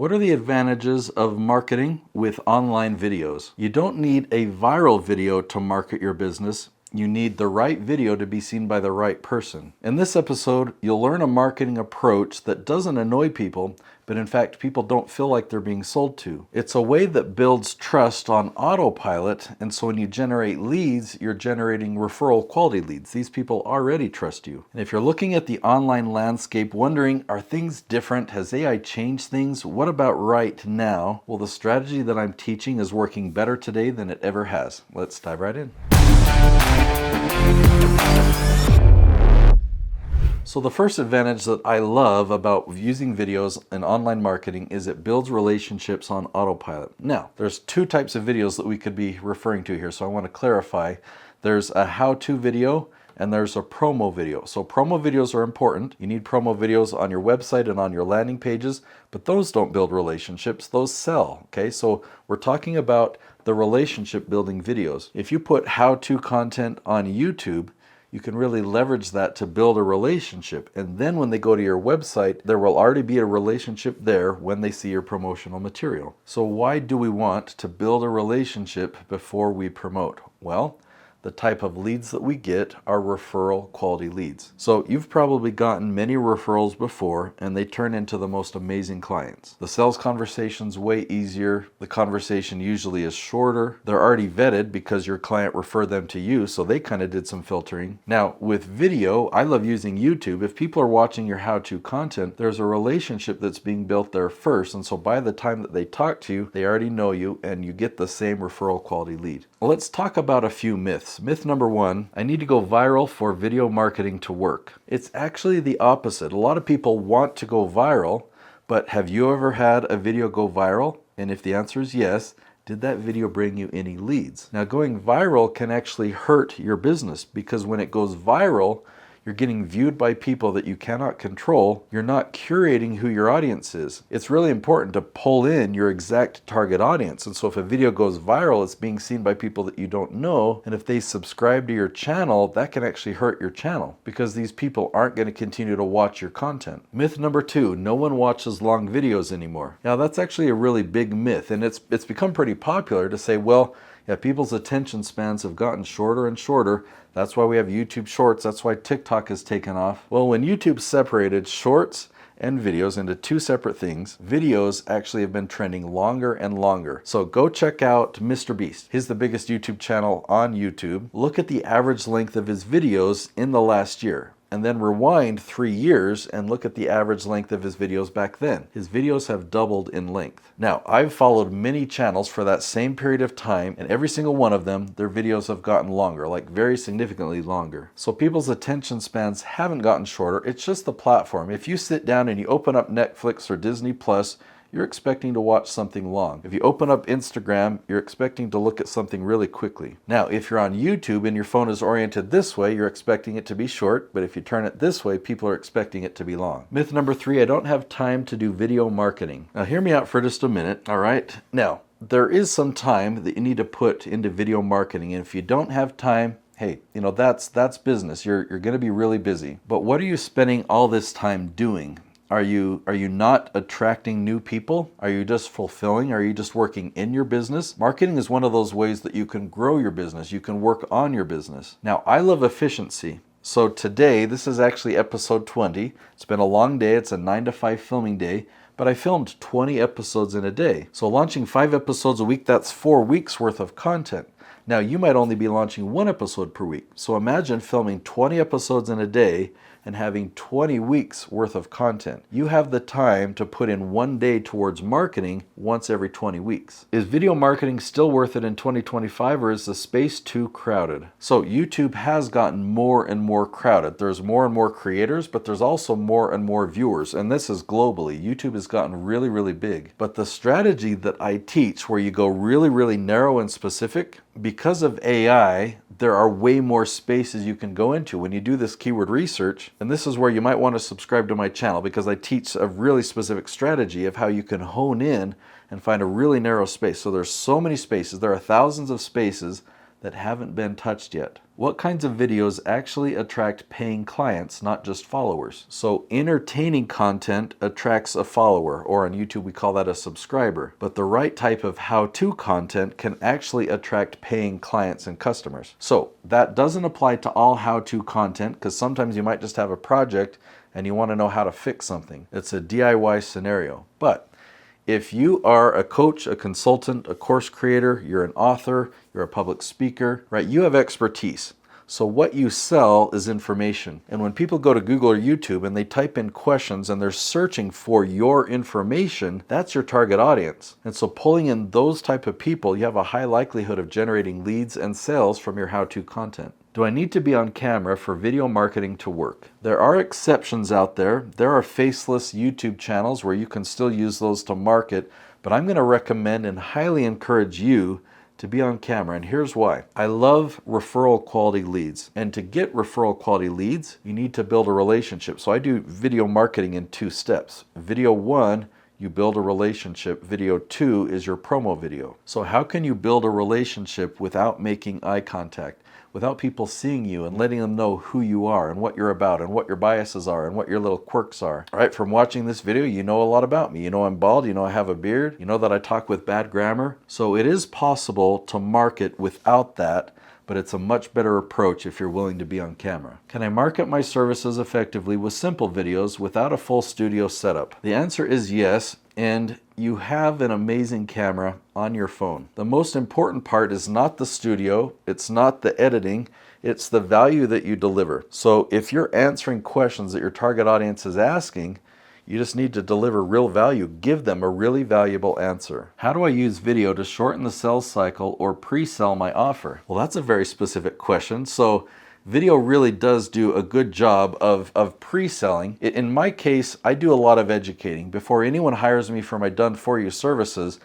What are the advantages of marketing with online videos? You don't need a viral video to market your business. You need the right video to be seen by the right person. In this episode, you'll learn a marketing approach that doesn't annoy people, but in fact, people don't feel like they're being sold to. It's a way that builds trust on autopilot, and so when you generate leads, you're generating referral quality leads. These people already trust you. And if you're looking at the online landscape wondering, are things different? Has AI changed things? What about right now? Well, the strategy that I'm teaching is working better today than it ever has. Let's dive right in. So the first advantage that I love about using videos in online marketing is it builds relationships on autopilot. Now, there's two types of videos that we could be referring to here, so I want to clarify. There's a how-to video and there's a promo video. So promo videos are important. You need promo videos on your website and on your landing pages, but those don't build relationships, those sell, okay? So we're talking about the relationship building videos. If you put how-to content on YouTube, you can really leverage that to build a relationship. And then when they go to your website, there will already be a relationship there when they see your promotional material. So why do we want to build a relationship before we promote? Well, the type of leads that we get are referral quality leads. So you've probably gotten many referrals before and they turn into the most amazing clients. The sales conversation's way easier. The conversation usually is shorter. They're already vetted because your client referred them to you, so they kind of did some filtering. Now with video, I love using YouTube. If people are watching your how-to content, there's a relationship that's being built there first, and so by the time that they talk to you, they already know you and you get the same referral quality lead. Let's talk about a few myths. Myth number one, I need to go viral for video marketing to work. It's actually the opposite. A lot of people want to go viral, but have you ever had a video go viral? And if the answer is yes, did that video bring you any leads? Now, going viral can actually hurt your business because when it goes viral, you're getting viewed by people that you cannot control. You're not curating who your audience is. It's really important to pull in your exact target audience. And so if a video goes viral, it's being seen by people that you don't know. And if they subscribe to your channel, that can actually hurt your channel because these people aren't going to continue to watch your content. Myth number two, no one watches long videos anymore. Now that's actually a really big myth, and it's become pretty popular to say, well, yeah, people's attention spans have gotten shorter and shorter. That's why we have YouTube Shorts. That's why TikTok has taken off. Well, when YouTube separated Shorts and videos into two separate things, videos actually have been trending longer and longer. So go check out Mr. Beast. He's the biggest YouTube channel on YouTube. Look at the average length of his videos in the last year. And then rewind 3 years and look at the average length of his videos back then. His videos have doubled in length. Now, I've followed many channels for that same period of time, and every single one of them, their videos have gotten longer, like very significantly longer. So people's attention spans haven't gotten shorter, it's just the platform. If you sit down and you open up Netflix or Disney Plus, you're expecting to watch something long. If you open up Instagram, you're expecting to look at something really quickly. Now, if you're on YouTube and your phone is oriented this way, you're expecting it to be short, but if you turn it this way, people are expecting it to be long. Myth number three, I don't have time to do video marketing. Now, hear me out for just a minute, all right? Now, there is some time that you need to put into video marketing, and if you don't have time, hey, you know, that's business. You're gonna be really busy. But what are you spending all this time doing? Are you not attracting new people? Are you just fulfilling? Are you just working in your business? Marketing is one of those ways that you can grow your business. You can work on your business. Now, I love efficiency. So today, this is actually episode 20. It's been a long day. It's a 9 to 5 filming day, but I filmed 20 episodes in a day. So launching 5 episodes a week, that's 4 weeks worth of content. Now, you might only be launching 1 episode per week. So imagine filming 20 episodes in a day and having 20 weeks worth of content. You have the time to put in 1 day towards marketing once every 20 weeks. Is video marketing still worth it in 2025, or is the space too crowded? So YouTube has gotten more and more crowded. There's more and more creators, but there's also more and more viewers, and this is globally. YouTube has gotten really, really big. But the strategy that I teach, where you go really, really narrow and specific, because of AI, there are way more spaces you can go into. When you do this keyword research, and this is where you might want to subscribe to my channel because I teach a really specific strategy of how you can hone in and find a really narrow space. So there's so many spaces. There are thousands of spaces that haven't been touched yet. what kinds of videos actually attract paying clients, not just followers. So entertaining content attracts a follower, or on YouTube we call that a subscriber. But the right type of how-to content can actually attract paying clients and customers. So that doesn't apply to all how-to content, because sometimes you might just have a project and you want to know how to fix something. It's a DIY scenario. But if you are a coach, a consultant, a course creator, you're an author, you're a public speaker, right? You have expertise. So what you sell is information. And when people go to Google or YouTube and they type in questions and they're searching for your information, that's your target audience. And so pulling in those type of people, you have a high likelihood of generating leads and sales from your how-to content. Do I need to be on camera for video marketing to work? There are exceptions out there. There are faceless YouTube channels where you can still use those to market, but I'm going to recommend and highly encourage you to be on camera, and here's why. I love referral quality leads, and to get referral quality leads, you need to build a relationship. So I do video marketing in 2 steps. Video 1, you build a relationship. Video 2 is your promo video. So how can you build a relationship without making eye contact? Without people seeing you and letting them know who you are and what you're about and what your biases are and what your little quirks are. All right, from watching this video, you know a lot about me. You know I'm bald, you know I have a beard, you know that I talk with bad grammar. So it is possible to market without that, but it's a much better approach if you're willing to be on camera. Can I market my services effectively with simple videos without a full studio setup? The answer is yes, and you have an amazing camera on your phone. The most important part is not the studio, it's not the editing, it's the value that you deliver. So if you're answering questions that your target audience is asking, you just need to deliver real value. Give them a really valuable answer. How do I use video to shorten the sales cycle or pre-sell my offer? Well, that's a very specific question. So video really does do a good job of pre-selling. In my case, I do a lot of educating. Before anyone hires me for my done-for-you services,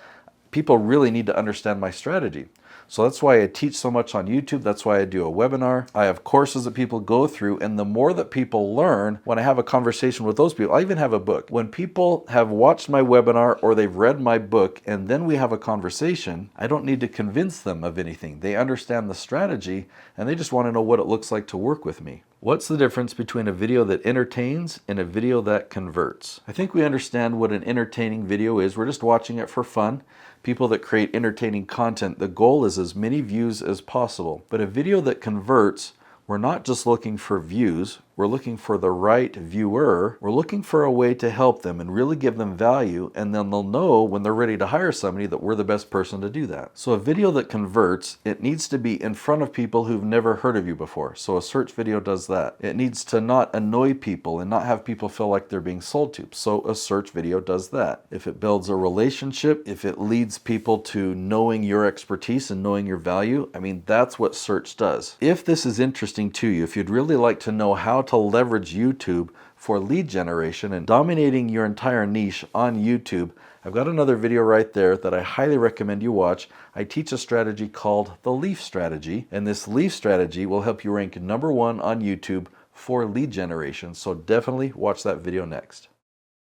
people really need to understand my strategy. So that's why I teach so much on YouTube. That's why I do a webinar. I have courses that people go through, and the more that people learn, when I have a conversation with those people, I even have a book. When people have watched my webinar or they've read my book and then we have a conversation, I don't need to convince them of anything. They understand the strategy and they just want to know what it looks like to work with me. What's the difference between a video that entertains and a video that converts? I think we understand what an entertaining video is. We're just watching it for fun. People that create entertaining content, the goal is as many views as possible. But a video that converts, we're not just looking for views, we're looking for the right viewer. We're looking for a way to help them and really give them value, and then they'll know when they're ready to hire somebody that we're the best person to do that. So a video that converts, it needs to be in front of people who've never heard of you before. So a search video does that. It needs to not annoy people and not have people feel like they're being sold to. So a search video does that. If it builds a relationship, if it leads people to knowing your expertise and knowing your value, I mean, that's what search does. If this is interesting to you, if you'd really like to know how to leverage YouTube for lead generation and dominating your entire niche on YouTube, I've got another video right there that I highly recommend you watch. I teach a strategy called the Leaf Strategy, and this Leaf Strategy will help you rank #1 on YouTube for lead generation. So definitely watch that video next.